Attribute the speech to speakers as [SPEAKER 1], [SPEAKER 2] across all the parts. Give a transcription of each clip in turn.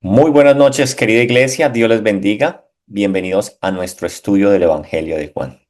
[SPEAKER 1] Muy buenas noches, querida iglesia. Dios les bendiga. Bienvenidos a nuestro estudio del Evangelio de Juan.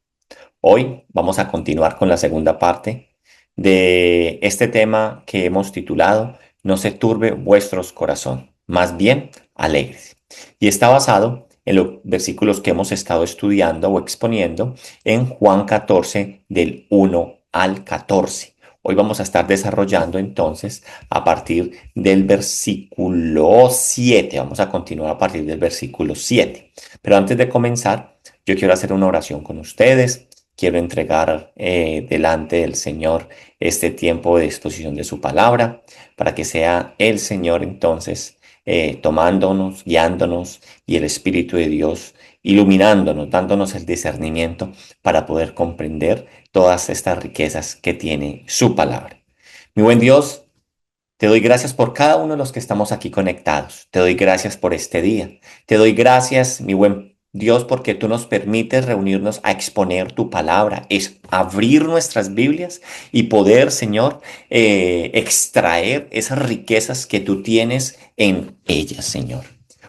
[SPEAKER 1] Hoy vamos a continuar con la segunda parte de este tema que hemos titulado No se turbe vuestros corazón, más bien alegres. Y está basado en los versículos que hemos estado estudiando o exponiendo en Juan 14 del 1 al 14. Hoy vamos a estar desarrollando entonces a partir del versículo 7. Vamos a continuar a partir del versículo 7. Pero antes de comenzar, yo quiero hacer una oración con ustedes. Quiero entregar delante del Señor este tiempo de exposición de su palabra para que sea el Señor entonces tomándonos, guiándonos y el Espíritu de Dios iluminándonos, dándonos el discernimiento para poder comprender todas estas riquezas que tiene su palabra. Mi buen Dios, te doy gracias por cada uno de los que estamos aquí conectados. Te doy gracias por este día. Te doy gracias, mi buen Dios, porque tú nos permites reunirnos a exponer tu palabra, es abrir nuestras Biblias y poder, Señor, extraer esas riquezas que tú tienes en ellas, Señor.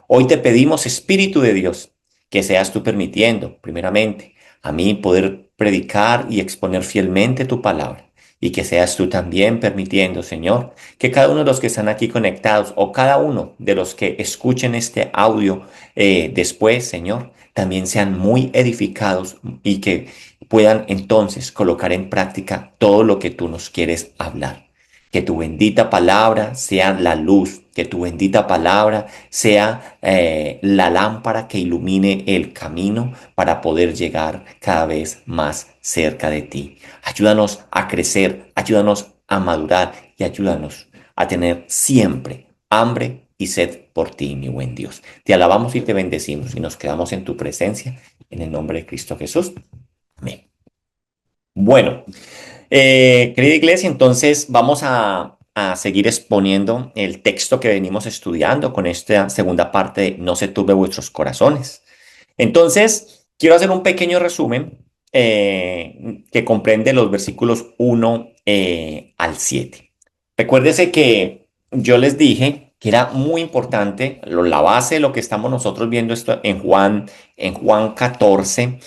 [SPEAKER 1] Hoy te pedimos, Espíritu de Dios, que seas tú permitiendo, primeramente, a mí poder predicar y exponer fielmente tu palabra. Y que seas tú también permitiendo, Señor, que cada uno de los que están aquí conectados o cada uno de los que escuchen este audio después, Señor, también sean muy edificados y que puedan entonces colocar en práctica todo lo que tú nos quieres hablar. Que tu bendita palabra sea la luz, que tu bendita palabra sea la lámpara que ilumine el camino para poder llegar cada vez más cerca de ti. Ayúdanos a crecer, ayúdanos a madurar y ayúdanos a tener siempre hambre y sed por ti, mi buen Dios. Te alabamos y te bendecimos y nos quedamos en tu presencia en el nombre de Cristo Jesús. Amén. Bueno, querida iglesia, entonces vamos a seguir exponiendo el texto que venimos estudiando con esta segunda parte de No se turbe vuestros corazones. Entonces, quiero hacer un pequeño resumen que comprende los versículos 1 al 7. Recuérdese que yo les dije que era muy importante, la base de lo que estamos nosotros viendo esto en Juan 14,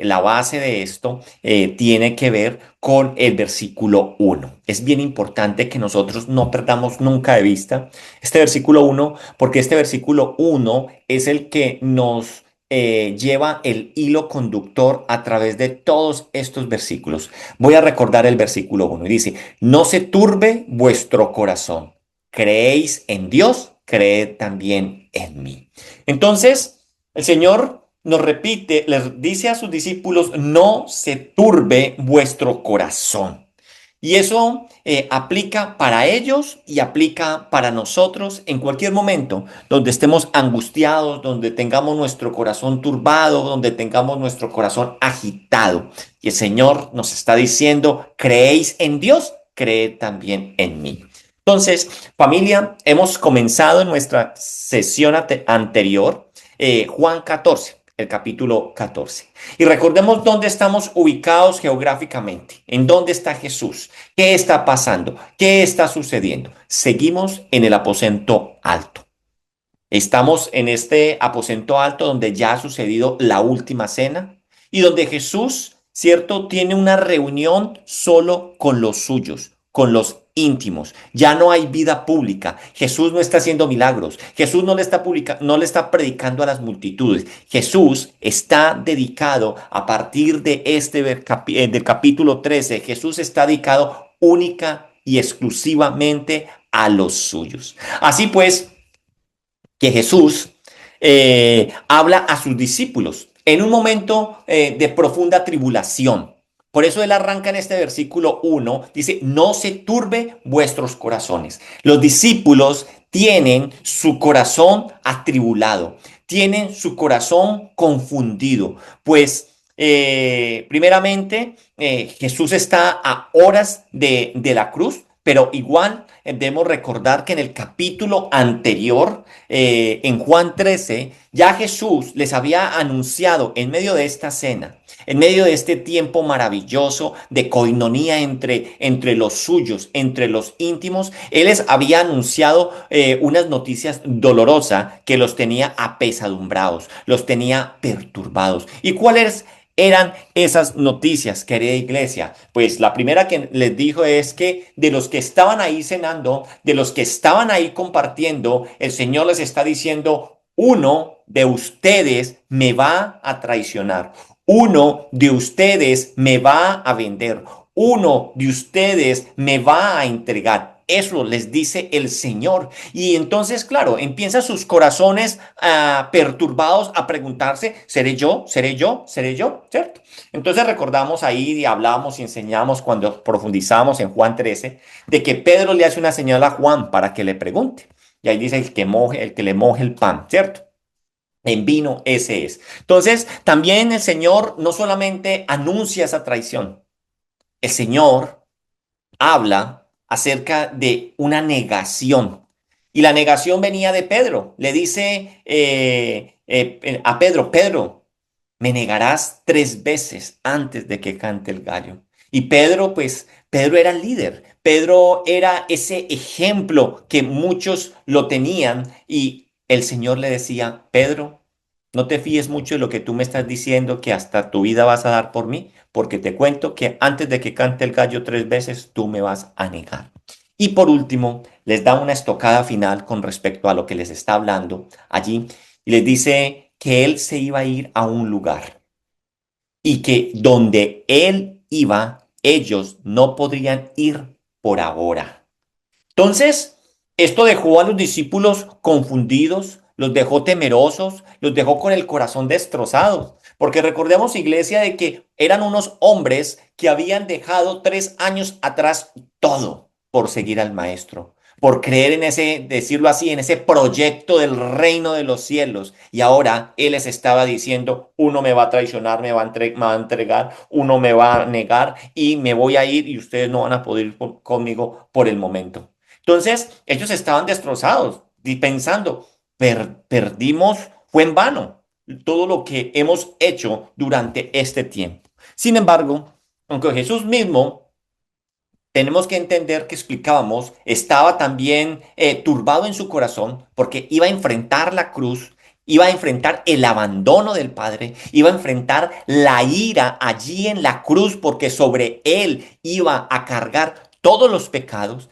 [SPEAKER 1] la base de esto tiene que ver con el versículo 1. Es bien importante que nosotros no perdamos nunca de vista este versículo 1, porque este versículo 1 es el que nos lleva el hilo conductor a través de todos estos versículos. Voy a recordar el versículo 1 y dice, no se turbe vuestro corazón. Creéis en Dios, creed también en mí. Entonces, el Señor nos repite, les dice a sus discípulos, no se turbe vuestro corazón. Y eso aplica para ellos y aplica para nosotros en cualquier momento donde estemos angustiados, donde tengamos nuestro corazón turbado, donde tengamos nuestro corazón agitado. Y el Señor nos está diciendo, ¿creéis en Dios? Creed también en mí. Entonces, familia, hemos comenzado en nuestra sesión anterior, Juan 14, el capítulo 14. Y recordemos dónde estamos ubicados geográficamente, en dónde está Jesús, qué está pasando, qué está sucediendo. Seguimos en el aposento alto. Estamos en este aposento alto donde ya ha sucedido la última cena y donde Jesús, ¿cierto?, tiene una reunión solo con los suyos, con los íntimos. Ya no hay vida pública. Jesús no está haciendo milagros. Jesús no le está predicando a las multitudes. Jesús está dedicado a partir de del capítulo 13. Jesús está dedicado única y exclusivamente a los suyos. Así pues, que Jesús habla a sus discípulos en un momento de profunda tribulación. Por eso él arranca en este versículo 1, dice, no se turbe vuestros corazones. Los discípulos tienen su corazón atribulado, tienen su corazón confundido, pues primeramente Jesús está a horas de la cruz. Pero igual debemos recordar que en el capítulo anterior, en Juan 13, ya Jesús les había anunciado en medio de esta cena, en medio de este tiempo maravilloso de coinonía entre los suyos, entre los íntimos, Él les había anunciado unas noticias dolorosas que los tenía apesadumbrados, los tenía perturbados. ¿Y cuáles eran esas noticias, querida iglesia? Pues la primera que les dijo es que de los que estaban ahí cenando, de los que estaban ahí compartiendo, el Señor les está diciendo: uno de ustedes me va a traicionar, uno de ustedes me va a vender, uno de ustedes me va a entregar. Eso les dice el Señor. Y entonces, claro, empiezan sus corazones perturbados a preguntarse: ¿seré yo? ¿Seré yo? ¿Seré yo? ¿Cierto? Entonces recordamos ahí y hablamos y enseñamos cuando profundizamos en Juan 13 de que Pedro le hace una señal a Juan para que le pregunte. Y ahí dice: el que le moje el pan, ¿cierto? En vino ese es. Entonces, también el Señor no solamente anuncia esa traición, el Señor habla acerca de una negación. Y la negación venía de Pedro. Le dice a Pedro: Pedro, me negarás 3 veces antes de que cante el gallo. Y Pedro, pues, Pedro era el líder. Pedro era ese ejemplo que muchos lo tenían y el Señor le decía: Pedro, no te fíes mucho de lo que tú me estás diciendo, que hasta tu vida vas a dar por mí, porque te cuento que antes de que cante el gallo 3 veces, tú me vas a negar. Y por último, les da una estocada final con respecto a lo que les está hablando allí y les dice que él se iba a ir a un lugar y que donde él iba, ellos no podrían ir por ahora. Entonces, esto dejó a los discípulos confundidos, los dejó temerosos, los dejó con el corazón destrozado. Porque recordemos, iglesia, de que eran unos hombres que habían dejado 3 años atrás todo por seguir al maestro, por creer en ese, decirlo así, en ese proyecto del reino de los cielos. Y ahora él les estaba diciendo: uno me va a traicionar, me va a entregar, uno me va a negar y me voy a ir y ustedes no van a poder ir conmigo por el momento. Entonces, ellos estaban destrozados y pensando: Perdimos, fue en vano todo lo que hemos hecho durante este tiempo". Sin embargo, aunque Jesús mismo, tenemos que entender que explicábamos, estaba también turbado en su corazón porque iba a enfrentar la cruz, iba a enfrentar el abandono del Padre, iba a enfrentar la ira allí en la cruz porque sobre él iba a cargar todos los pecados.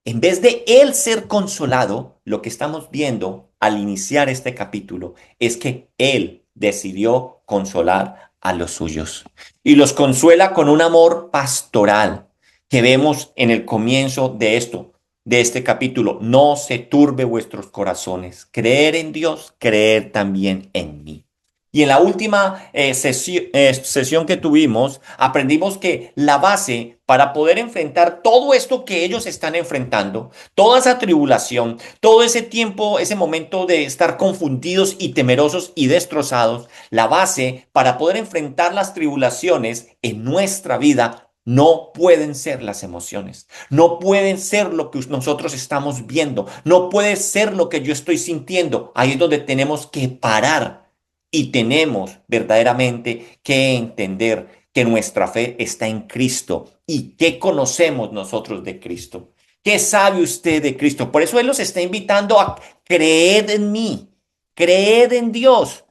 [SPEAKER 1] En vez de él ser consolado, lo que estamos viendo al iniciar este capítulo es que él decidió consolar a los suyos y los consuela con un amor pastoral que vemos en el comienzo de esto, de este capítulo. No se turbe vuestros corazones. Creer en Dios, creer también en mí. Y en la última sesión que tuvimos, aprendimos que la base para poder enfrentar todo esto que ellos están enfrentando, toda esa tribulación, todo ese tiempo, ese momento de estar confundidos y temerosos y destrozados, la base para poder enfrentar las tribulaciones en nuestra vida no pueden ser las emociones, no pueden ser lo que nosotros estamos viendo, no puede ser lo que yo estoy sintiendo. Ahí es donde tenemos que parar y tenemos verdaderamente que entender que nuestra fe está en Cristo. ¿Y qué conocemos nosotros de Cristo? ¿Qué sabe usted de Cristo? Por eso Él los está invitando a creer en mí, creer en Dios,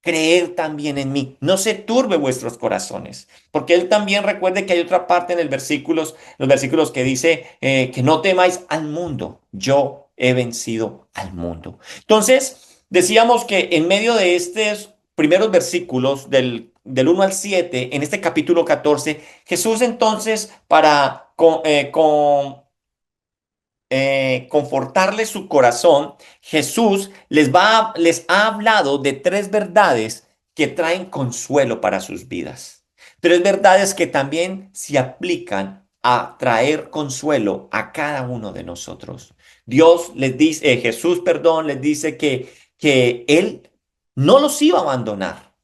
[SPEAKER 1] creer también en mí. No se turbe vuestros corazones, porque Él también recuerde que hay otra parte en el los versículos que dice que no temáis al mundo, yo he vencido al mundo. Entonces, decíamos que en medio de estos primeros versículos del 1 al 7, en este capítulo 14, Jesús entonces para confortarles su corazón, Jesús les ha hablado de 3 verdades que traen consuelo para sus vidas. 3 verdades que también se aplican a traer consuelo a cada uno de nosotros. Dios les dice, Jesús, perdón, les dice que Él no los iba a abandonar,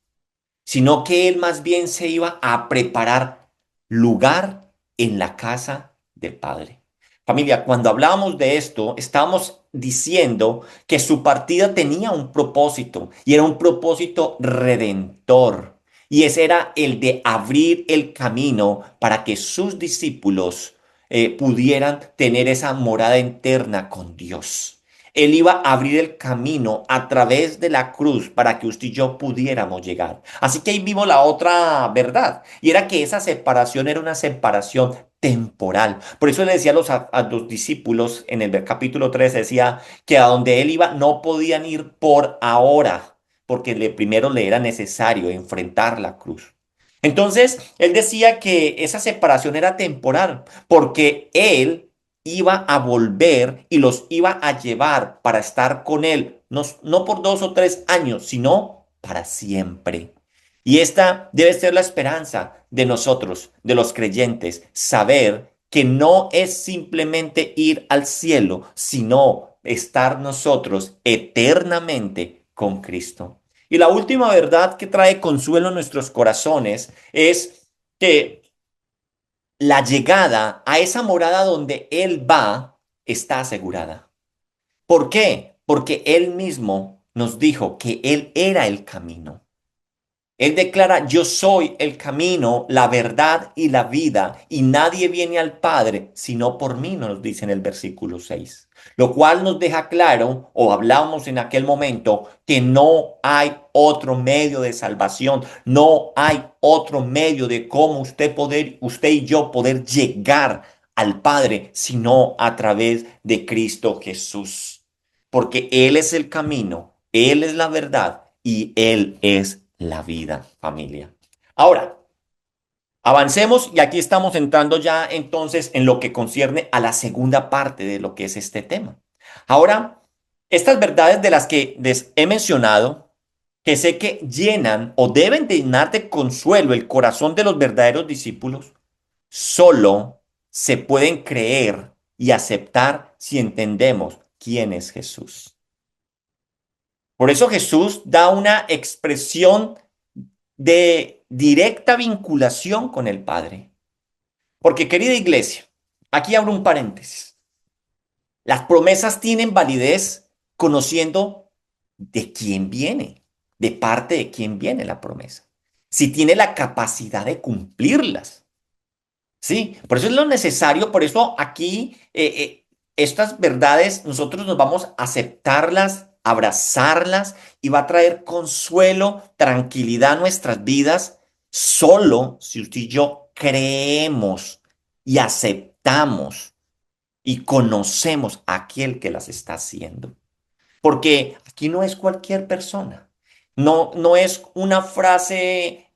[SPEAKER 1] sino que Él más bien se iba a preparar lugar en la casa del Padre. Familia, cuando hablábamos de esto, estábamos diciendo que su partida tenía un propósito y era un propósito redentor. Y ese era el de abrir el camino para que sus discípulos pudieran tener esa morada interna con Dios. Él iba a abrir el camino a través de la cruz para que usted y yo pudiéramos llegar. Así que ahí vimos la otra verdad, y era que esa separación era una separación temporal. Por eso le decía a los discípulos en el capítulo 3, decía que a donde él iba no podían ir por ahora, porque primero le era necesario enfrentar la cruz. Entonces, él decía que esa separación era temporal, porque él iba a volver y los iba a llevar para estar con él, no por 2 o 3 años, sino para siempre. Y esta debe ser la esperanza de nosotros, de los creyentes, saber que no es simplemente ir al cielo, sino estar nosotros eternamente con Cristo. Y la última verdad que trae consuelo en nuestros corazones es que la llegada a esa morada donde Él va está asegurada. ¿Por qué? Porque Él mismo nos dijo que Él era el camino. Él declara, yo soy el camino, la verdad y la vida, y nadie viene al Padre sino por mí, nos dice en el versículo 6. Lo cual nos deja claro, o hablamos en aquel momento, que no hay otro medio de salvación, no hay otro medio de cómo usted y yo poder llegar al Padre, sino a través de Cristo Jesús. Porque Él es el camino, Él es la verdad y Él es la vida, familia. Ahora, avancemos y aquí estamos entrando ya entonces en lo que concierne a la segunda parte de lo que es este tema. Ahora, estas verdades de las que les he mencionado, que sé que llenan o deben llenar de consuelo el corazón de los verdaderos discípulos, solo se pueden creer y aceptar si entendemos quién es Jesús. Por eso Jesús da una expresión de directa vinculación con el Padre. Porque, querida iglesia, aquí abro un paréntesis. Las promesas tienen validez conociendo de quién viene, de parte de quién viene la promesa. Si tiene la capacidad de cumplirlas. Sí, por eso es lo necesario, por eso aquí estas verdades nosotros nos vamos a aceptarlas, abrazarlas y va a traer consuelo, tranquilidad a nuestras vidas, solo si usted y yo creemos y aceptamos y conocemos a aquel que las está haciendo. Porque aquí no es cualquier persona, no es una frase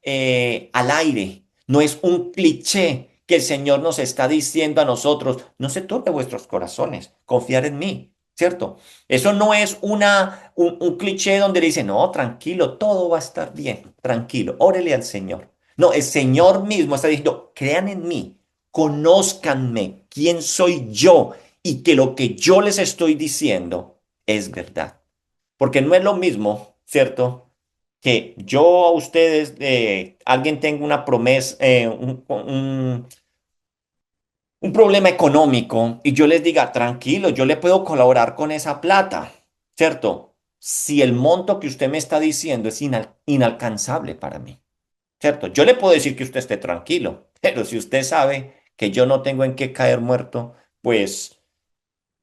[SPEAKER 1] al aire, no es un cliché que el Señor nos está diciendo a nosotros, no se turbe vuestros corazones, confiar en mí, ¿cierto? Eso no es un cliché donde le dice, no, tranquilo, todo va a estar bien, tranquilo, órele al Señor. No, el Señor mismo está diciendo, crean en mí, conózcanme, quién soy yo y que lo que yo les estoy diciendo es verdad. Porque no es lo mismo, ¿cierto? Que yo a ustedes, alguien tenga una promesa, un problema económico y yo les diga, tranquilo, yo le puedo colaborar con esa plata, ¿cierto? Si el monto que usted me está diciendo es inalcanzable para mí, ¿cierto? Yo le puedo decir que usted esté tranquilo, pero si usted sabe que yo no tengo en qué caer muerto, pues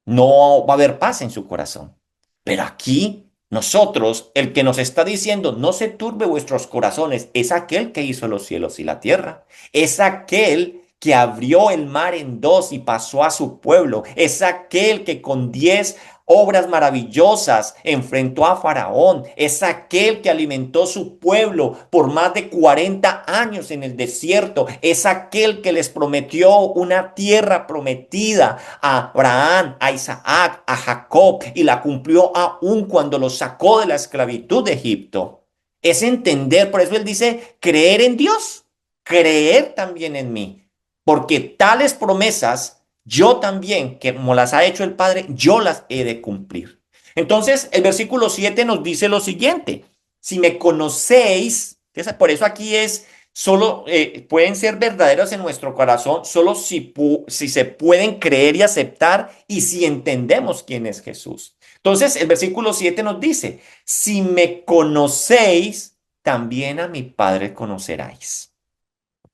[SPEAKER 1] no va a haber paz en su corazón. Pero aquí nosotros, el que nos está diciendo, no se turbe vuestros corazones, es aquel que hizo los cielos y la tierra. Es aquel que abrió el mar en dos y pasó a su pueblo. Es aquel que con 10 obras maravillosas enfrentó a Faraón. Es aquel que alimentó su pueblo por más de 40 años en el desierto. Es aquel que les prometió una tierra prometida a Abraham, a Isaac, a Jacob y la cumplió aún cuando los sacó de la esclavitud de Egipto. Es entender, por eso él dice, creer en Dios, creer también en mí, porque tales promesas yo también, que como las ha hecho el Padre, yo las he de cumplir. Entonces, el versículo 7 nos dice lo siguiente, si me conocéis, por eso aquí es solo pueden ser verdaderas en nuestro corazón, solo si se pueden creer y aceptar y si entendemos quién es Jesús. Entonces, el versículo 7 nos dice, si me conocéis, también a mi Padre conoceráis.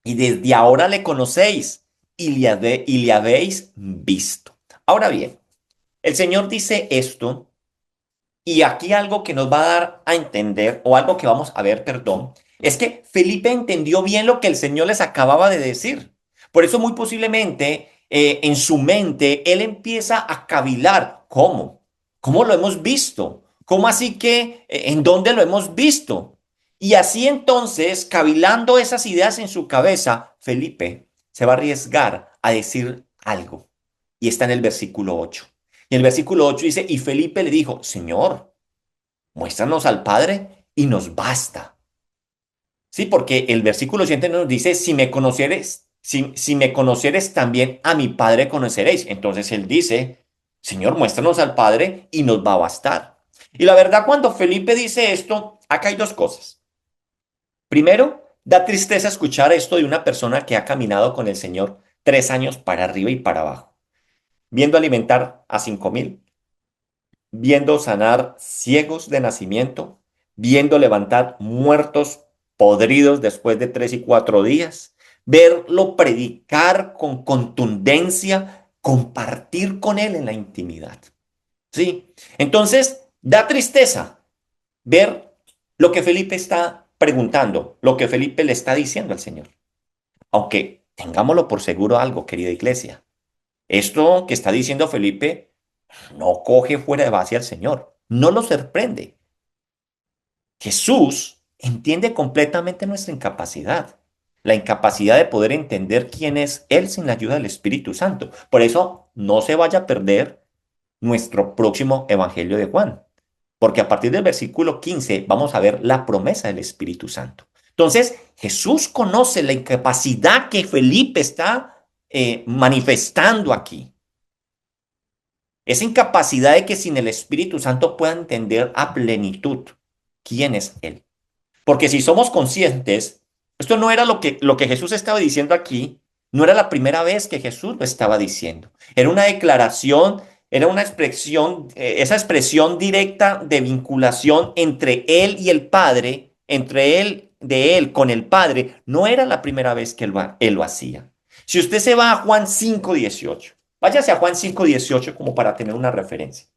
[SPEAKER 1] Y desde ahora le conocéis y le habéis visto. Ahora bien, el Señor dice esto y aquí algo que nos va a dar a entender, o algo que vamos a ver, perdón, es que Felipe entendió bien lo que el Señor les acababa de decir. Por eso muy posiblemente en su mente él empieza a cavilar. ¿Cómo? ¿Cómo lo hemos visto? ¿Cómo así que en dónde lo hemos visto? Y así entonces, cavilando esas ideas en su cabeza, Felipe se va a arriesgar a decir algo. Y está en el versículo 8. Y el versículo 8 dice, y Felipe le dijo, Señor, muéstranos al Padre y nos basta. Sí, porque el versículo 7 nos dice, si me conocieres también a mi Padre conoceréis. Entonces él dice, Señor, muéstranos al Padre y nos va a bastar. Y la verdad, cuando Felipe dice esto, acá hay dos cosas. Primero, da tristeza escuchar esto de una persona que ha caminado con el Señor 3 años para arriba y para abajo, viendo alimentar a 5,000, viendo sanar ciegos de nacimiento, viendo levantar muertos podridos después de 3 y 4 días, verlo predicar con contundencia, compartir con él en la intimidad. ¿Sí? Entonces, da tristeza ver lo que Felipe está preguntando, lo que Felipe le está diciendo al Señor. Aunque tengámoslo por seguro algo, querida iglesia. Esto que está diciendo Felipe no coge fuera de base al Señor, no lo sorprende. Jesús entiende completamente nuestra incapacidad, la incapacidad de poder entender quién es Él sin la ayuda del Espíritu Santo. Por eso no se vaya a perder nuestro próximo Evangelio de Juan, porque a partir del versículo 15 vamos a ver la promesa del Espíritu Santo. Entonces, Jesús conoce la incapacidad que Felipe está manifestando aquí. Esa incapacidad de que sin el Espíritu Santo pueda entender a plenitud quién es Él. Porque si somos conscientes, esto no era lo que Jesús estaba diciendo aquí, no era la primera vez que Jesús lo estaba diciendo. Era una declaración, era una expresión, esa expresión directa de vinculación entre Él y el Padre, entre Él, de Él con el Padre, no era la primera vez que él lo hacía. Si usted se va a Juan 5:18, váyase a Juan 5:18 como para tener una referencia.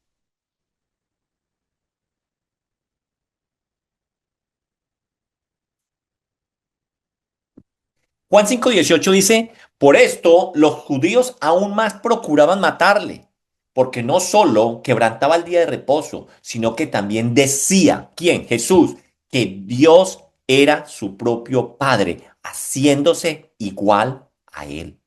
[SPEAKER 1] Juan 5:18 dice, por esto los judíos aún más procuraban matarle, porque no solo quebrantaba el día de reposo, sino que también decía, ¿quién? Jesús, que Dios era su propio Padre, haciéndose igual a él.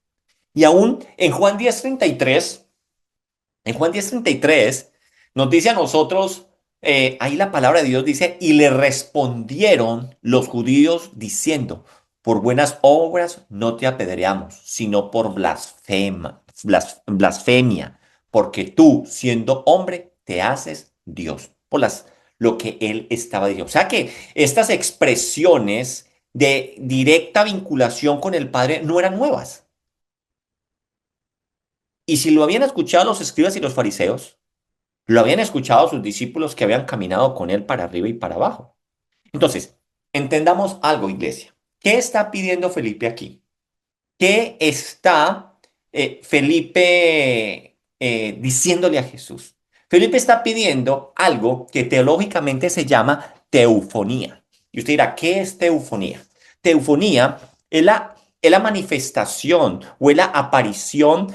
[SPEAKER 1] Y aún en Juan 10:33 nos dice a nosotros, ahí la palabra de Dios dice, y le respondieron los judíos diciendo, por buenas obras no te apedreamos, sino por blasfemia, porque tú, siendo hombre, te haces Dios. Lo que él estaba diciendo. O sea que estas expresiones de directa vinculación con el Padre no eran nuevas. Y si lo habían escuchado los escribas y los fariseos, lo habían escuchado sus discípulos que habían caminado con él para arriba y para abajo. Entonces, entendamos algo, iglesia. ¿Qué está pidiendo Felipe aquí? ¿Qué está Felipe diciéndole a Jesús? Felipe está pidiendo algo que teológicamente se llama teofonía. Y usted dirá, ¿qué es teofonía? Teofonía es la manifestación o es la aparición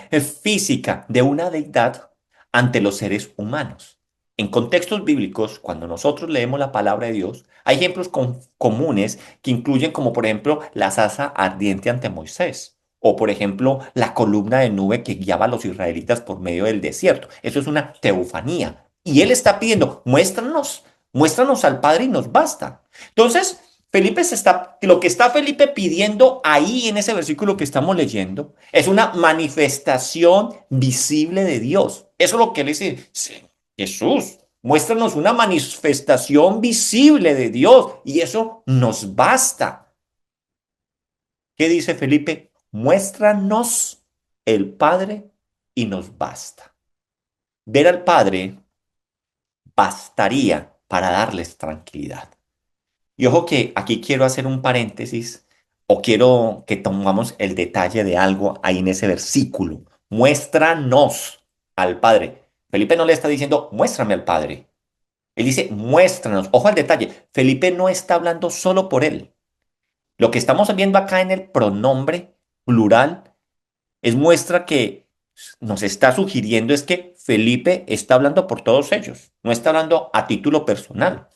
[SPEAKER 1] física de una deidad ante los seres humanos. En contextos bíblicos, cuando nosotros leemos la palabra de Dios, hay ejemplos comunes que incluyen como por ejemplo la zarza ardiente ante Moisés o por ejemplo la columna de nube que guiaba a los israelitas por medio del desierto. Eso es una teofanía. Y él está pidiendo, muéstranos al Padre y nos basta. Entonces, lo que está Felipe pidiendo ahí en ese versículo que estamos leyendo es una manifestación visible de Dios. Eso es lo que él dice, "Sí, Jesús, muéstranos una manifestación visible de Dios y eso nos basta. ¿Qué dice Felipe? Muéstranos el Padre y nos basta. Ver al Padre bastaría para darles tranquilidad. Y ojo que aquí quiero hacer un paréntesis o quiero que tomamos el detalle de algo ahí en ese versículo. Muéstranos al Padre. Felipe no le está diciendo, muéstrame al Padre. Él dice, muéstranos. Ojo al detalle. Felipe no está hablando solo por él. Lo que estamos viendo acá en el pronombre plural es muestra que nos está sugiriendo es que Felipe está hablando por todos ellos. No está hablando a título personal.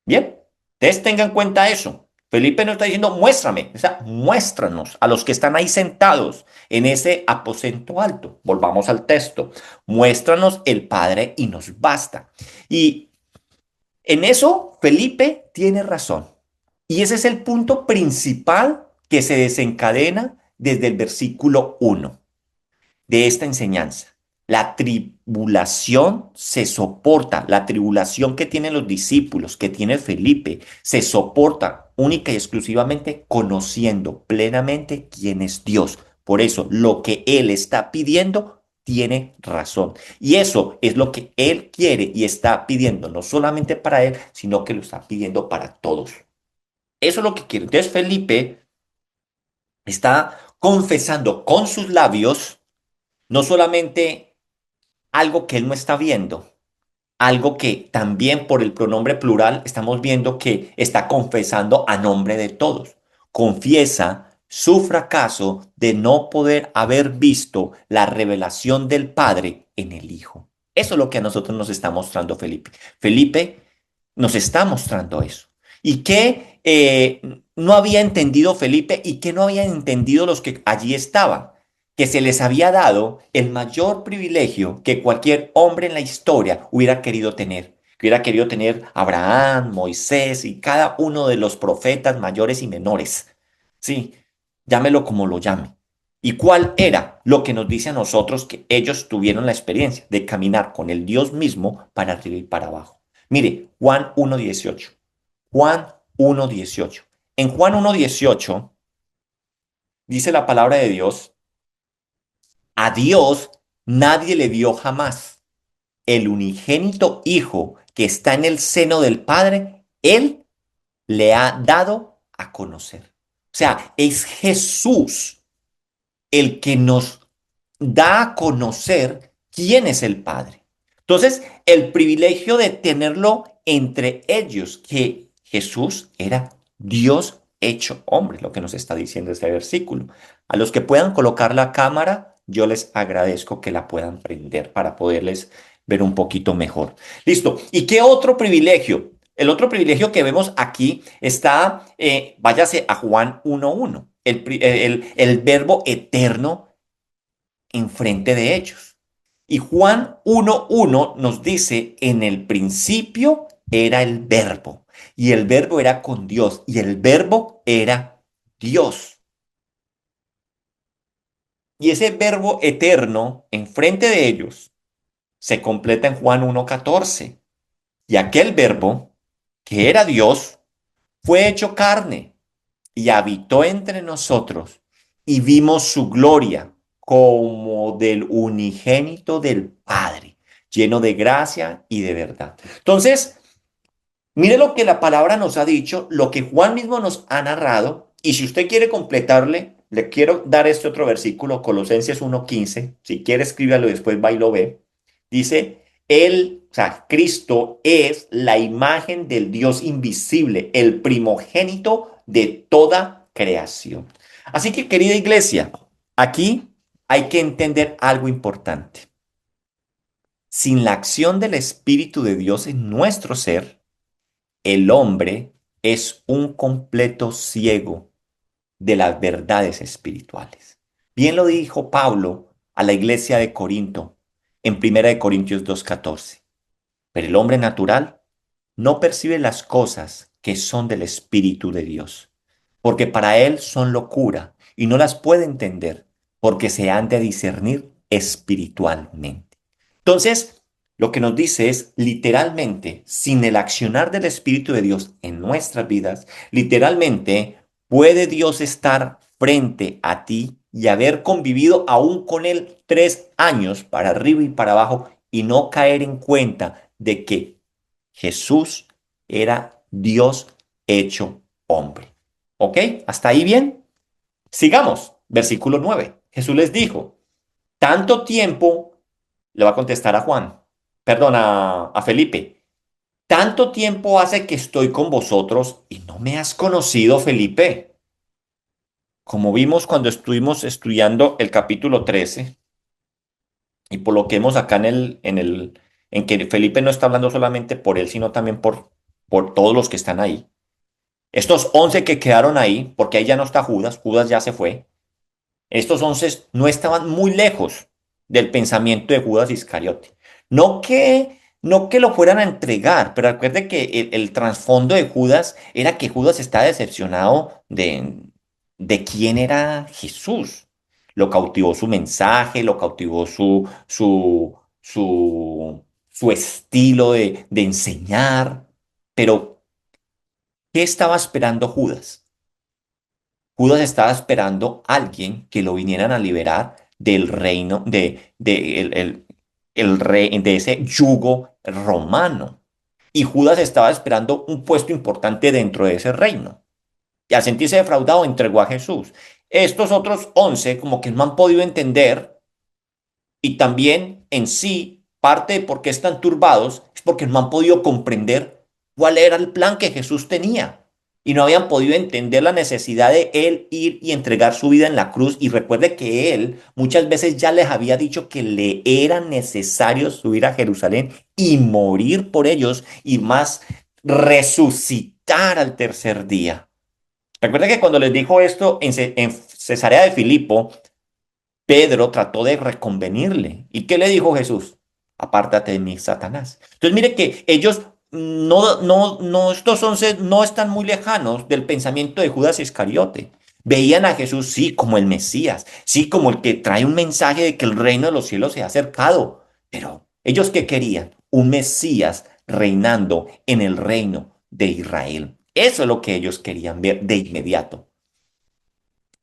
[SPEAKER 1] Bien, ustedes tengan en cuenta eso. Felipe no está diciendo muéstrame, o sea, muéstranos a los que están ahí sentados en ese aposento alto. Volvamos al texto. Muéstranos el Padre y nos basta. Y en eso Felipe tiene razón. Y ese es el punto principal que se desencadena desde el versículo 1 de esta enseñanza. La tribulación se soporta, la tribulación que tienen los discípulos, que tiene Felipe, se soporta única y exclusivamente conociendo plenamente quién es Dios. Por eso, lo que Él está pidiendo tiene razón. Y eso es lo que Él quiere y está pidiendo, no solamente para Él, sino que lo está pidiendo para todos. Eso es lo que quiere. Entonces, Felipe está confesando con sus labios no solamente algo que él no está viendo, algo que también por el pronombre plural estamos viendo que está confesando a nombre de todos. Confiesa su fracaso de no poder haber visto la revelación del Padre en el Hijo. Eso es lo que a nosotros nos está mostrando Felipe. Felipe nos está mostrando eso. ¿Y qué no había entendido Felipe y qué no habían entendido los que allí estaban? Que se les había dado el mayor privilegio que cualquier hombre en la historia hubiera querido tener. Que hubiera querido tener Abraham, Moisés y cada uno de los profetas mayores y menores. Sí, llámelo como lo llame. ¿Y cuál era lo que nos dice a nosotros que ellos tuvieron la experiencia de caminar con el Dios mismo para arriba y para abajo? Mire, Juan 1:18. Juan 1:18. En Juan 1:18 dice la palabra de Dios, a Dios nadie le vio jamás. El unigénito Hijo que está en el seno del Padre, Él le ha dado a conocer. O sea, es Jesús el que nos da a conocer quién es el Padre. Entonces, el privilegio de tenerlo entre ellos, que Jesús era Dios hecho hombre, lo que nos está diciendo este versículo. A los que puedan colocar la cámara, yo les agradezco que la puedan prender para poderles ver un poquito mejor. Listo. ¿Y qué otro privilegio? El otro privilegio que vemos aquí está, váyase a Juan 1:1, el verbo eterno enfrente de ellos. Y Juan 1:1 nos dice, en el principio era el verbo, y el verbo era con Dios, y el verbo era Dios. Y ese verbo eterno enfrente de ellos se completa en Juan 1:14. Y aquel verbo, que era Dios, fue hecho carne y habitó entre nosotros y vimos su gloria como del unigénito del Padre, lleno de gracia y de verdad. Entonces, mire lo que la palabra nos ha dicho, lo que Juan mismo nos ha narrado, y si usted quiere completarle, le quiero dar este otro versículo, Colosenses 1:15, si quiere escríbalo y después va y lo ve. Dice, Él, o sea, Cristo es la imagen del Dios invisible, el primogénito de toda creación. Así que, querida iglesia, aquí hay que entender algo importante. Sin la acción del Espíritu de Dios en nuestro ser, el hombre es un completo ciego de las verdades espirituales. Bien lo dijo Pablo a la iglesia de Corinto en 1 Corintios 2:14. Pero el hombre natural no percibe las cosas que son del Espíritu de Dios, porque para él son locura y no las puede entender, porque se han de discernir espiritualmente. Entonces, lo que nos dice es literalmente, sin el accionar del Espíritu de Dios en nuestras vidas, literalmente puede Dios estar frente a ti y haber convivido aún con él 3 años para arriba y para abajo y no caer en cuenta de que Jesús era Dios hecho hombre. ¿Ok? ¿Hasta ahí bien? Sigamos. Versículo 9. Jesús les dijo, tanto tiempo, le va a contestar a Juan, perdón, a Felipe, tanto tiempo hace que estoy con vosotros y no me has conocido, Felipe. Como vimos cuando estuvimos estudiando el capítulo 13 y por lo que vemos acá en que Felipe no está hablando solamente por él, sino también por todos los que están ahí. Estos 11 que quedaron ahí, porque ahí ya no está Judas, Judas ya se fue. Estos 11 no estaban muy lejos del pensamiento de Judas Iscariote. No que lo fueran a entregar, pero recuerde que el trasfondo de Judas era que Judas estaba decepcionado de quién era Jesús. Lo cautivó su mensaje, lo cautivó su estilo de enseñar. Pero, ¿qué estaba esperando Judas? Judas estaba esperando a alguien que lo vinieran a liberar del reino, el rey, de ese yugo romano. Y Judas estaba esperando un puesto importante dentro de ese reino. Y al sentirse defraudado, entregó a Jesús. Estos otros 11 como que no han podido entender y también en sí, parte de por qué están turbados es porque no han podido comprender cuál era el plan que Jesús tenía. Y no habían podido entender la necesidad de él ir y entregar su vida en la cruz. Y recuerde que él muchas veces ya les había dicho que le era necesario subir a Jerusalén y morir por ellos y más resucitar al tercer día. Recuerda que cuando les dijo esto en Cesarea de Filipo, Pedro trató de reconvenirle. ¿Y qué le dijo Jesús? Apártate de mí, Satanás. Entonces, mire que ellos estos 11 no están muy lejanos del pensamiento de Judas Iscariote. Veían a Jesús, sí, como el Mesías, sí, como el que trae un mensaje de que el reino de los cielos se ha acercado. Pero, ¿ellos qué querían? Un Mesías reinando en el reino de Israel. Eso es lo que ellos querían ver de inmediato.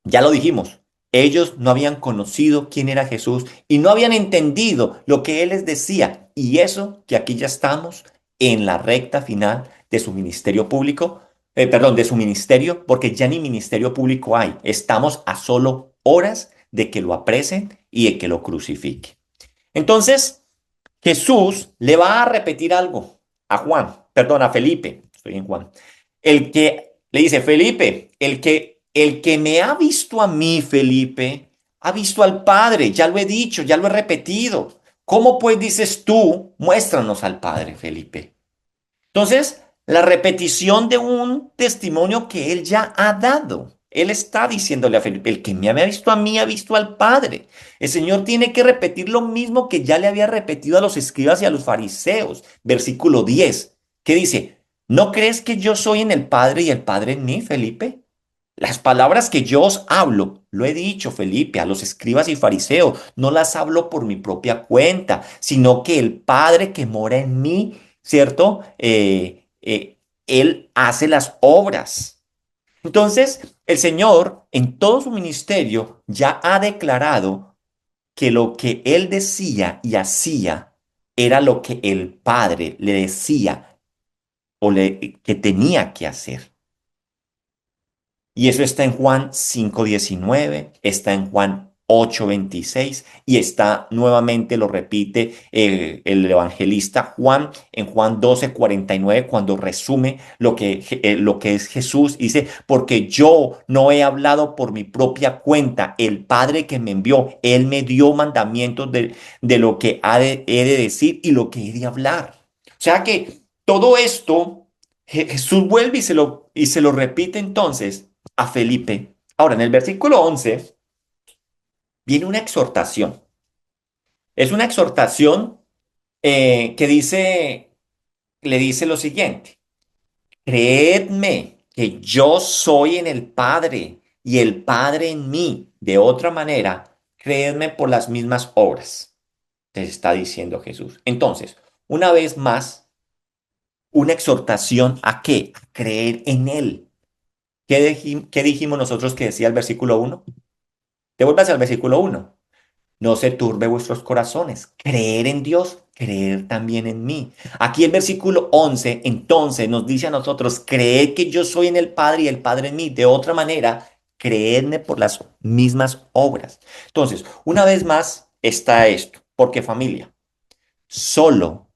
[SPEAKER 1] Ya lo dijimos, ellos no habían conocido quién era Jesús y no habían entendido lo que Él les decía. Y eso que aquí ya estamos en la recta final de su ministerio público, perdón, de su ministerio, porque ya ni ministerio público hay. Estamos a solo horas de que lo apresen y de que lo crucifiquen. Entonces, Jesús le va a repetir algo a Juan, perdón, a Felipe, estoy en Juan, el que le dice, Felipe, el que me ha visto a mí, Felipe, ha visto al Padre, ya lo he dicho, ya lo he repetido. ¿Cómo pues dices tú, muéstranos al Padre, Felipe? Entonces, la repetición de un testimonio que él ya ha dado. Él está diciéndole a Felipe, el que me había visto a mí ha visto al Padre. El Señor tiene que repetir lo mismo que ya le había repetido a los escribas y a los fariseos. Versículo 10, que dice, ¿no crees que yo soy en el Padre y el Padre en mí, Felipe? Las palabras que yo os hablo, lo he dicho, Felipe, a los escribas y fariseos, no las hablo por mi propia cuenta, sino que el Padre que mora en mí, ¿cierto? Él hace las obras. Entonces, el Señor en todo su ministerio ya ha declarado que lo que Él decía y hacía era lo que el Padre le decía que tenía que hacer. Y eso está en Juan 5:19, está en Juan 8:26 y está nuevamente, lo repite el evangelista Juan en Juan 12:49 cuando resume lo que es Jesús. Dice, porque yo no he hablado por mi propia cuenta, el Padre que me envió, Él me dio mandamientos de lo que he de decir y lo que he de hablar. O sea que todo esto, Jesús vuelve y se lo repite entonces a Felipe. Ahora, en el versículo 11 viene una exhortación. Es una exhortación que le dice lo siguiente, creedme que yo soy en el Padre y el Padre en mí. De otra manera, creedme por las mismas obras. Te está diciendo Jesús. Entonces, una vez más, una exhortación a qué? A creer en Él. ¿Qué dijimos nosotros que decía el versículo 1? Devuélvase al versículo 1. No se turbe vuestros corazones. Creer en Dios, creer también en mí. Aquí el versículo 11 entonces nos dice a nosotros, creed que yo soy en el Padre y el Padre en mí. De otra manera, creedme por las mismas obras. Entonces, una vez más está esto, porque familia, solo,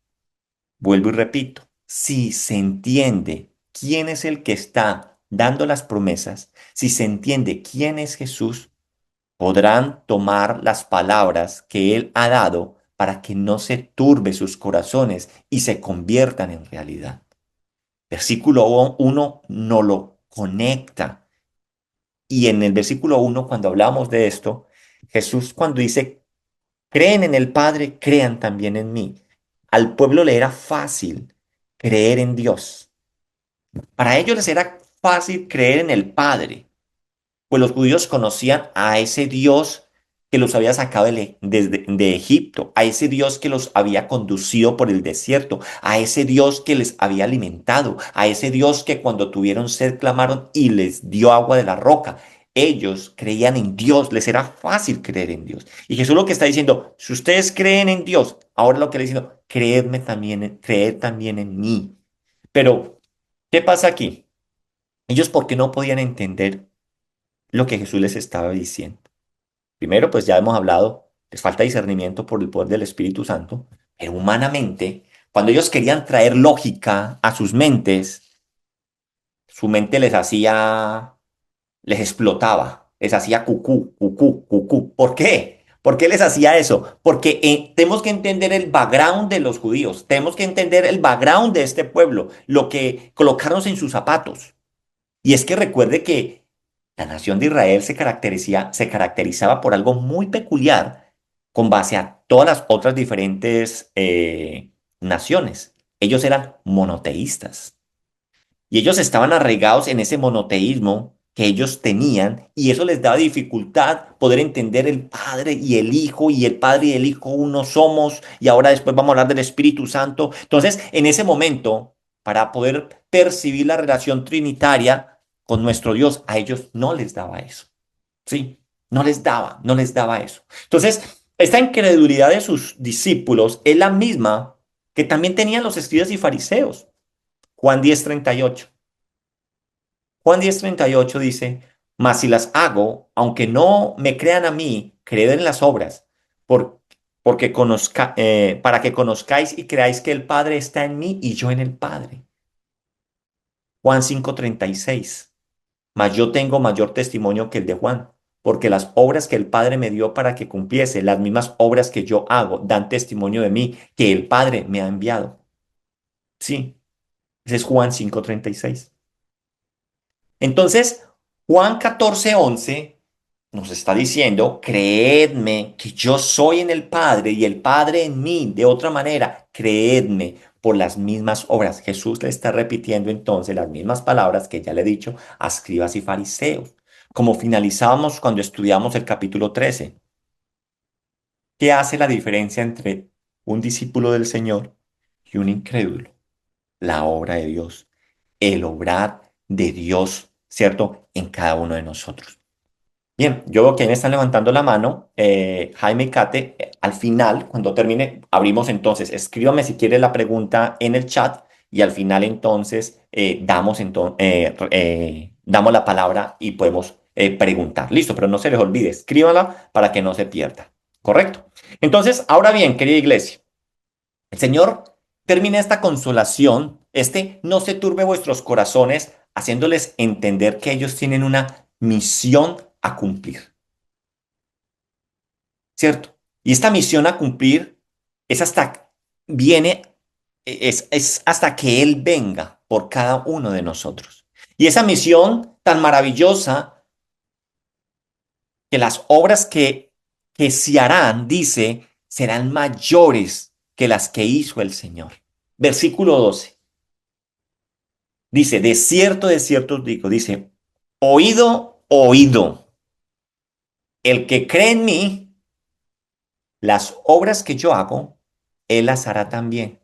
[SPEAKER 1] vuelvo y repito, si se entiende quién es el que está dando las promesas, si se entiende quién es Jesús, podrán tomar las palabras que Él ha dado para que no se turbe sus corazones y se conviertan en realidad. Versículo 1 no lo conecta. Y en el versículo 1, cuando hablamos de esto, Jesús cuando dice, creen en el Padre, crean también en mí. Al pueblo le era fácil creer en Dios. Para ellos les era fácil creer en el Padre. Pues los judíos conocían a ese Dios que los había sacado de Egipto, a ese Dios que los había conducido por el desierto, a ese Dios que les había alimentado, a ese Dios que cuando tuvieron sed clamaron y les dio agua de la roca. Ellos creían en Dios, les era fácil creer en Dios. Y Jesús lo que está diciendo, si ustedes creen en Dios, ahora lo que le está diciendo, creedme también, creed también en mí. Pero, ¿qué pasa aquí? Ellos, ¿por qué no podían entender lo que Jesús les estaba diciendo? Primero, pues ya hemos hablado, les falta discernimiento por el poder del Espíritu Santo, pero humanamente, cuando ellos querían traer lógica a sus mentes, su mente les explotaba, les hacía cucú, cucú, cucú. ¿Por qué? ¿Por qué les hacía eso? Porque tenemos que entender el background de los judíos, tenemos que entender el background de este pueblo, lo que colocarnos en sus zapatos. Y es que recuerde que la nación de Israel se caracterizaba por algo muy peculiar con base a todas las otras diferentes naciones. Ellos eran monoteístas y ellos estaban arraigados en ese monoteísmo que ellos tenían y eso les daba dificultad poder entender el Padre y el Hijo y el Padre y el Hijo uno somos y ahora después vamos a hablar del Espíritu Santo. Entonces, en ese momento, para poder percibir la relación trinitaria con nuestro Dios, a ellos no les daba eso. Sí, no les daba eso. Entonces, esta incredulidad de sus discípulos es la misma que también tenían los escribas y fariseos. Juan 10:38. Juan 10:38 dice, mas si las hago, aunque no me crean a mí, creed en las obras, por- para que conozcáis y creáis que el Padre está en mí y yo en el Padre. Juan 5:36, mas yo tengo mayor testimonio que el de Juan, porque las obras que el Padre me dio para que cumpliese, las mismas obras que yo hago, dan testimonio de mí, que el Padre me ha enviado. Sí, ese es Juan 5:36. Entonces, Juan 14:11 nos está diciendo, creedme que yo soy en el Padre y el Padre en mí. De otra manera, creedme por las mismas obras. Jesús le está repitiendo entonces las mismas palabras que ya le he dicho a escribas y fariseos. Como finalizábamos cuando estudiamos el capítulo 13. ¿Qué hace la diferencia entre un discípulo del Señor y un incrédulo? La obra de Dios, el obrar de Dios, ¿cierto? En cada uno de nosotros. Bien, yo veo que ahí me están levantando la mano, Jaime y Kate. Al final, cuando termine, abrimos entonces. Escríbame si quieres la pregunta en el chat y al final entonces damos la palabra y podemos preguntar. Listo, pero no se les olvide, escríbanla para que no se pierda. ¿Correcto? Entonces, ahora bien, querida iglesia. El Señor termina esta consolación, no se turbe vuestros corazones, haciéndoles entender que ellos tienen una misión a cumplir, ¿cierto? Y esta misión a cumplir es viene, es hasta que Él venga por cada uno de nosotros. Y esa misión tan maravillosa que las obras que se harán, dice, serán mayores que las que hizo el Señor. Versículo 12. Dice, de cierto os digo, dice, oído, oído, el que cree en mí, las obras que yo hago, él las hará también,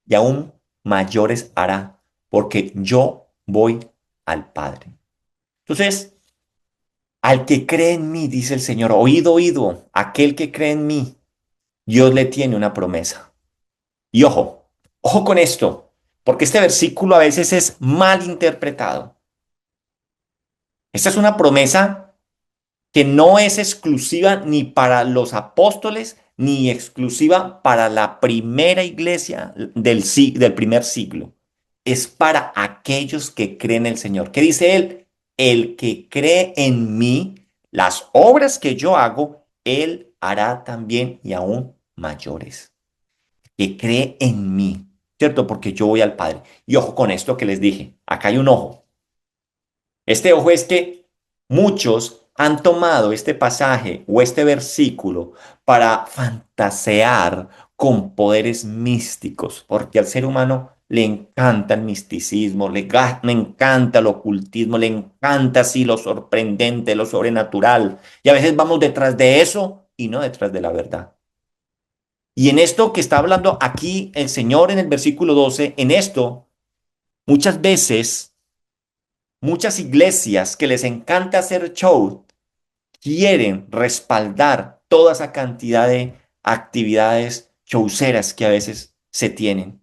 [SPEAKER 1] y aún mayores hará, porque yo voy al Padre. Entonces, al que cree en mí, dice el Señor, oído, oído, aquel que cree en mí, Dios le tiene una promesa. Y ojo, ojo con esto, porque este versículo a veces es mal interpretado. Esta es una promesa que no es exclusiva ni para los apóstoles, ni exclusiva para la primera iglesia del primer siglo. Es para aquellos que creen en el Señor. ¿Qué dice él? El que cree en mí, las obras que yo hago, él hará también y aún mayores. Que cree en mí, ¿cierto? Porque yo voy al Padre. Y ojo con esto que les dije. Acá hay un ojo. Este ojo es que muchos han tomado este pasaje o este versículo para fantasear con poderes místicos, porque al ser humano le encanta el misticismo, le encanta el ocultismo, le encanta así lo sorprendente, lo sobrenatural. Y a veces vamos detrás de eso y no detrás de la verdad. Y en esto que está hablando aquí el Señor en el versículo 12, en esto muchas veces muchas iglesias que les encanta hacer show quieren respaldar toda esa cantidad de actividades showceras que a veces se tienen.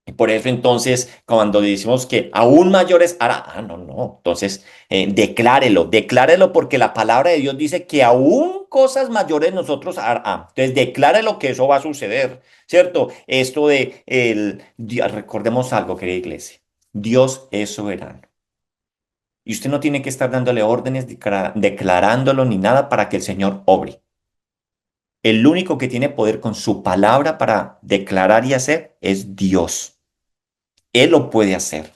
[SPEAKER 1] Y por eso entonces, cuando decimos que aún mayores hará, no, no, entonces declárelo, declárelo porque la palabra de Dios dice que aún cosas mayores nosotros hará. Entonces declárelo que eso va a suceder, ¿cierto? Esto de, recordemos algo, querida iglesia, Dios es soberano. Y usted no tiene que estar dándole órdenes, declarándolo ni nada para que el Señor obre. El único que tiene poder con su palabra para declarar y hacer es Dios. Él lo puede hacer.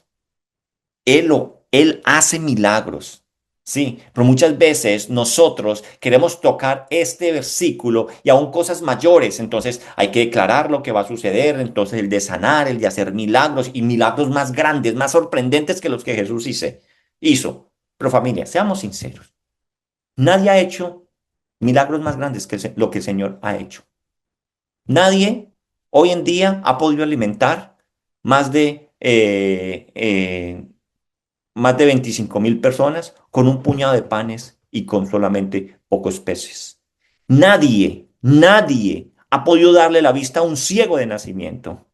[SPEAKER 1] Él hace milagros. Sí, pero muchas veces nosotros queremos tocar este versículo y aún cosas mayores, entonces hay que declarar lo que va a suceder, entonces el de sanar, el de hacer milagros y milagros más grandes, más sorprendentes que los que Jesús hizo. Pero familia, seamos sinceros, nadie ha hecho milagros más grandes que lo que el Señor ha hecho. Nadie hoy en día ha podido alimentar más más de 25.000 personas con un puñado de panes y con solamente pocos peces. Nadie ha podido darle la vista a un ciego de nacimiento.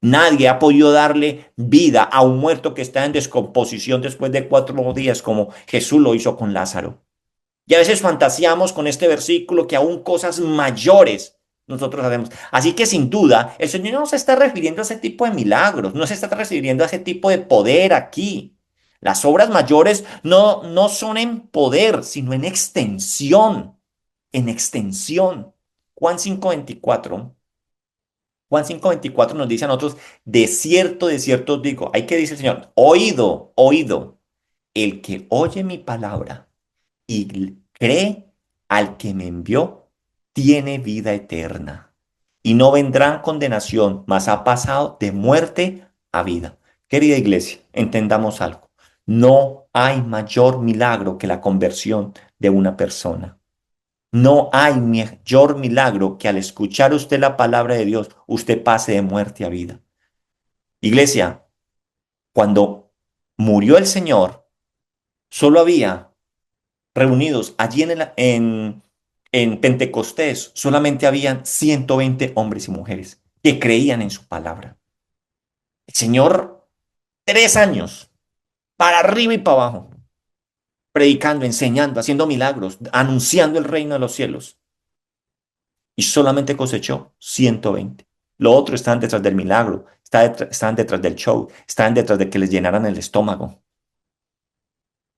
[SPEAKER 1] Nadie ha podido darle vida a un muerto que está en descomposición después de 4 días, como Jesús lo hizo con Lázaro. Y a veces fantaseamos con este versículo que aún cosas mayores nosotros hacemos. Así que sin duda, el Señor no se está refiriendo a ese tipo de milagros, no se está refiriendo a ese tipo de poder aquí. Las obras mayores no son en poder, sino en extensión, en extensión. Juan 5:24. Juan 5:24 nos dice a nosotros, de cierto os digo, ¿hay que dice el Señor? Oído, oído, el que oye mi palabra y cree al que me envió, tiene vida eterna y no vendrá en condenación, mas ha pasado de muerte a vida. Querida iglesia, entendamos algo. No hay mayor milagro que la conversión de una persona. No hay mayor milagro que al escuchar usted la palabra de Dios, usted pase de muerte a vida. Iglesia, cuando murió el Señor, solo había reunidos allí en Pentecostés, solamente habían 120 hombres y mujeres que creían en su palabra. El Señor, 3 años, para arriba y para abajo, predicando, enseñando, haciendo milagros, anunciando el reino de los cielos. Y solamente cosechó 120. Lo otro estaban detrás del milagro, estaban detrás del show, estaban detrás de que les llenaran el estómago.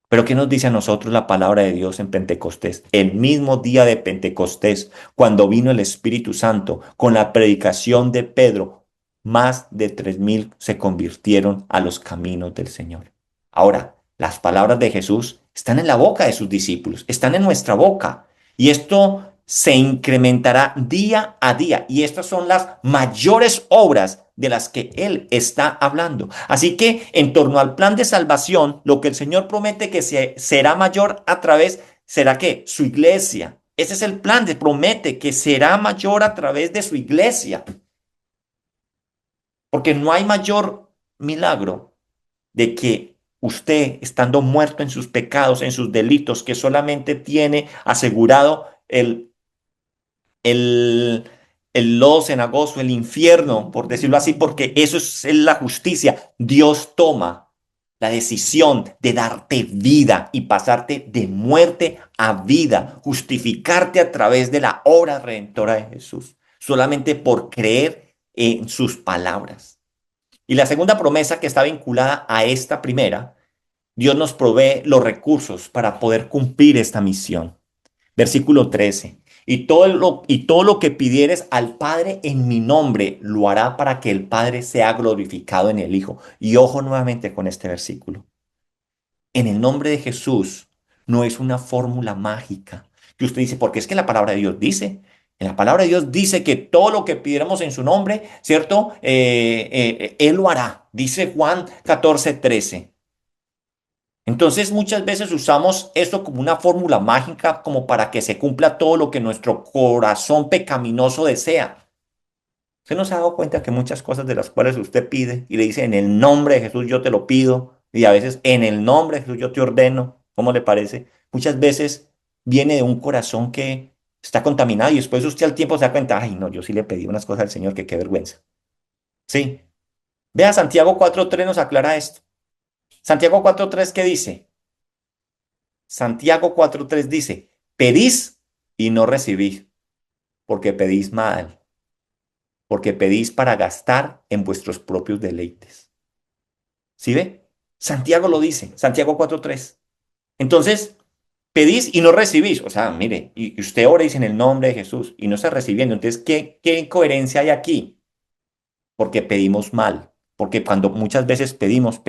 [SPEAKER 1] Pero ¿qué nos dice a nosotros la palabra de Dios en Pentecostés? El mismo día de Pentecostés, cuando vino el Espíritu Santo con la predicación de Pedro, más de 3.000 se convirtieron a los caminos del Señor. Ahora, las palabras de Jesús están en la boca de sus discípulos, están en nuestra boca. Y esto se incrementará día a día. Y estas son las mayores obras de las que Él está hablando. Así que en torno al plan de salvación, lo que el Señor promete que será mayor a través, ¿será qué? Su iglesia. Ese es el plan, promete que será mayor a través de su iglesia. Porque no hay mayor milagro de que usted estando muerto en sus pecados, en sus delitos, que solamente tiene asegurado el, el lodo cenagoso, el infierno, por decirlo así, porque eso es la justicia. Dios toma la decisión de darte vida y pasarte de muerte a vida, justificarte a través de la obra redentora de Jesús, solamente por creer en sus palabras. Y la segunda promesa que está vinculada a esta primera, Dios nos provee los recursos para poder cumplir esta misión. Versículo 13. Y todo lo que pidieres al Padre en mi nombre, lo hará para que el Padre sea glorificado en el Hijo. Y ojo nuevamente con este versículo. En el nombre de Jesús no es una fórmula mágica que usted dice, porque es que la palabra de Dios dice. En la palabra de Dios dice que todo lo que pidiéramos en su nombre, ¿cierto? Él lo hará. Dice Juan 14:13. Entonces muchas veces usamos esto como una fórmula mágica como para que se cumpla todo lo que nuestro corazón pecaminoso desea. ¿Usted no se ha dado cuenta que muchas cosas de las cuales usted pide y le dice en el nombre de Jesús yo te lo pido y a veces en el nombre de Jesús yo te ordeno? ¿Cómo le parece? Muchas veces viene de un corazón que está contaminado y después usted al tiempo se da cuenta, ay no, yo sí le pedí unas cosas al Señor que qué vergüenza. Sí. Vea, Santiago 4:3 nos aclara esto. Santiago 4:3, ¿qué dice? Santiago 4:3 dice, pedís y no recibís, porque pedís mal, porque pedís para gastar en vuestros propios deleites. ¿Sí ve? Santiago lo dice, Santiago 4:3. Entonces, pedís y no recibís. O sea, mire, y usted ora y dice en el nombre de Jesús y no está recibiendo. Entonces, ¿qué incoherencia hay aquí? Porque pedimos mal, porque cuando muchas veces pedimos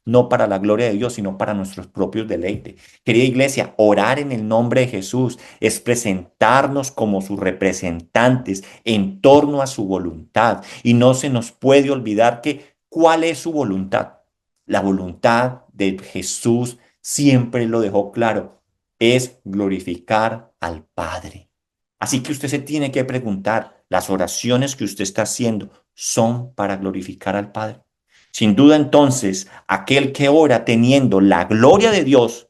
[SPEAKER 1] no para la gloria de Dios, sino para nuestros propios deleites. Querida iglesia, orar en el nombre de Jesús es presentarnos como sus representantes en torno a su voluntad. Y no se nos puede olvidar que cuál es su voluntad. La voluntad de Jesús siempre lo dejó claro, es glorificar al Padre. Así que usted se tiene que preguntar, ¿las oraciones que usted está haciendo son para glorificar al Padre? Sin duda, entonces, aquel que ora teniendo la gloria de Dios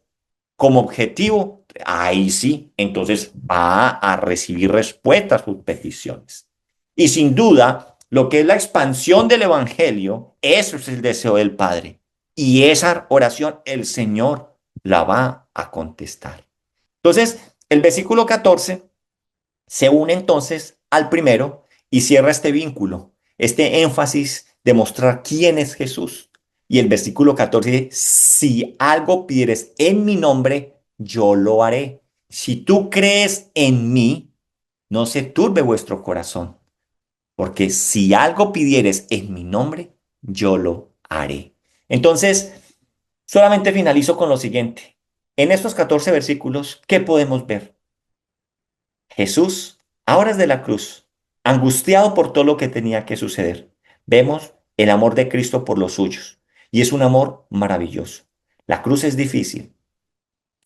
[SPEAKER 1] como objetivo, ahí sí, entonces va a recibir respuesta a sus peticiones. Y sin duda, lo que es la expansión del Evangelio, eso es el deseo del Padre. Y esa oración el Señor la va a contestar. Entonces, el versículo 14 se une entonces al primero y cierra este vínculo, este énfasis de mostrar quién es Jesús. Y el versículo 14 dice, si algo pidieres en mi nombre, yo lo haré. Si tú crees en mí, no se turbe vuestro corazón, porque si algo pidieres en mi nombre, yo lo haré. Entonces, solamente finalizo con lo siguiente. En estos 14 versículos, ¿qué podemos ver? Jesús, a horas de la cruz, angustiado por todo lo que tenía que suceder, vemos el amor de Cristo por los suyos. Y es un amor maravilloso. La cruz es difícil.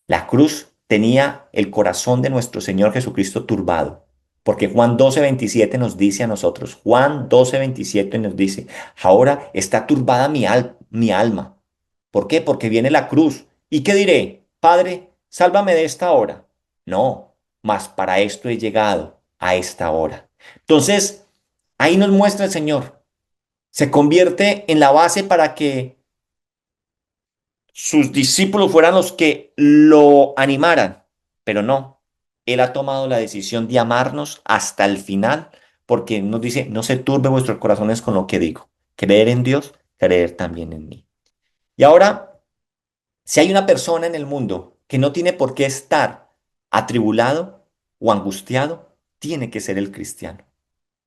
[SPEAKER 1] La cruz tenía el corazón de nuestro Señor Jesucristo turbado. Porque Juan 12:27 nos dice a nosotros, Juan 12:27 nos dice, ahora está turbada mi alma. ¿Por qué? Porque viene la cruz. ¿Y qué diré? Padre, sálvame de esta hora. No, mas para esto he llegado a esta hora. Entonces, ahí nos muestra el Señor. Se convierte en la base para que sus discípulos fueran los que lo animaran, pero no. Él ha tomado la decisión de amarnos hasta el final, porque nos dice, no se turbe vuestros corazones con lo que digo. Creer en Dios, creer también en mí. Y ahora, si hay una persona en el mundo que no tiene por qué estar atribulado o angustiado, tiene que ser el cristiano.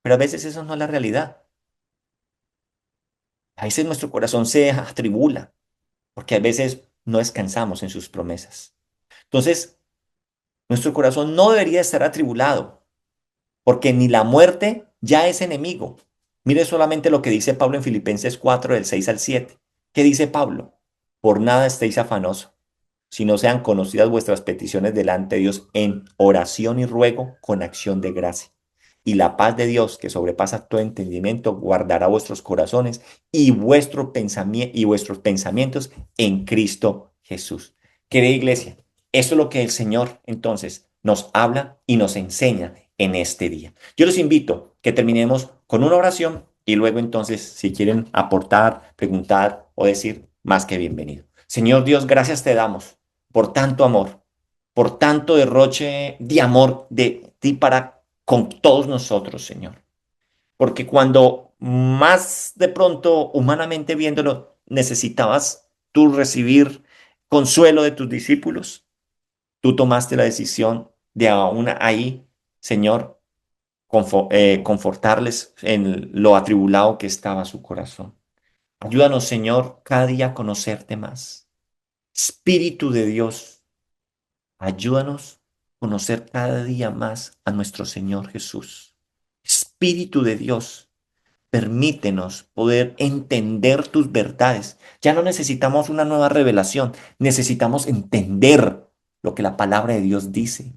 [SPEAKER 1] Pero a veces eso no es la realidad. A veces nuestro corazón se atribula, porque a veces no descansamos en sus promesas. Entonces, nuestro corazón no debería estar atribulado, porque ni la muerte ya es enemigo. Mire solamente lo que dice Pablo en Filipenses 4, del 6 al 7. ¿Qué dice Pablo? Por nada estéis afanosos, si no sean conocidas vuestras peticiones delante de Dios en oración y ruego con acción de gracia. y la paz de Dios, que sobrepasa todo entendimiento, guardará vuestros corazones y, y vuestros pensamientos en Cristo Jesús. Querida iglesia, eso es lo que el Señor entonces nos habla y nos enseña en este día. Yo los invito que terminemos con una oración y luego entonces, si quieren aportar, preguntar o decir, más que bienvenido. Señor Dios, gracias te damos por tanto amor, por tanto derroche de amor de ti para con todos nosotros, Señor. Porque cuando más de pronto, humanamente viéndolo, necesitabas tú recibir consuelo de tus discípulos, tú tomaste la decisión de aún ahí, Señor, confortarles en lo atribulado que estaba su corazón. Ayúdanos, Señor, cada día a conocerte más. Espíritu de Dios, ayúdanos a conocer cada día más a nuestro Señor Jesús. Espíritu de Dios, permítenos poder entender tus verdades. Ya no necesitamos una nueva revelación, necesitamos entender lo que la palabra de Dios dice.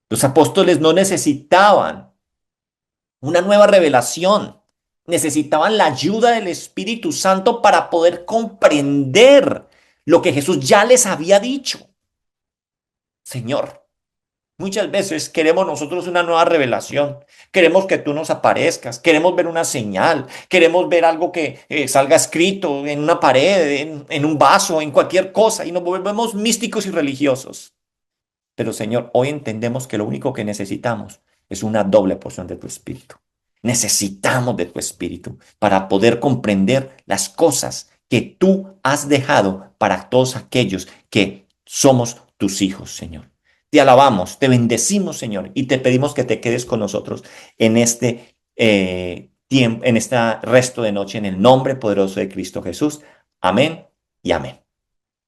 [SPEAKER 1] Los apóstoles no necesitaban una nueva revelación, necesitaban la ayuda del Espíritu Santo para poder comprender lo que Jesús ya les había dicho. Señor, muchas veces queremos nosotros una nueva revelación. Queremos que tú nos aparezcas, queremos ver una señal, queremos ver algo que salga escrito en una pared, en un vaso, en cualquier cosa, y nos volvemos místicos y religiosos. Pero Señor, hoy entendemos que lo único que necesitamos es una doble porción de tu espíritu. Necesitamos de tu espíritu para poder comprender las cosas que tú has dejado para todos aquellos que somos tus hijos, Señor. Te alabamos, te bendecimos, Señor, y te pedimos que te quedes con nosotros en este tiempo, en este resto de noche, en el nombre poderoso de Cristo Jesús. Amén y amén.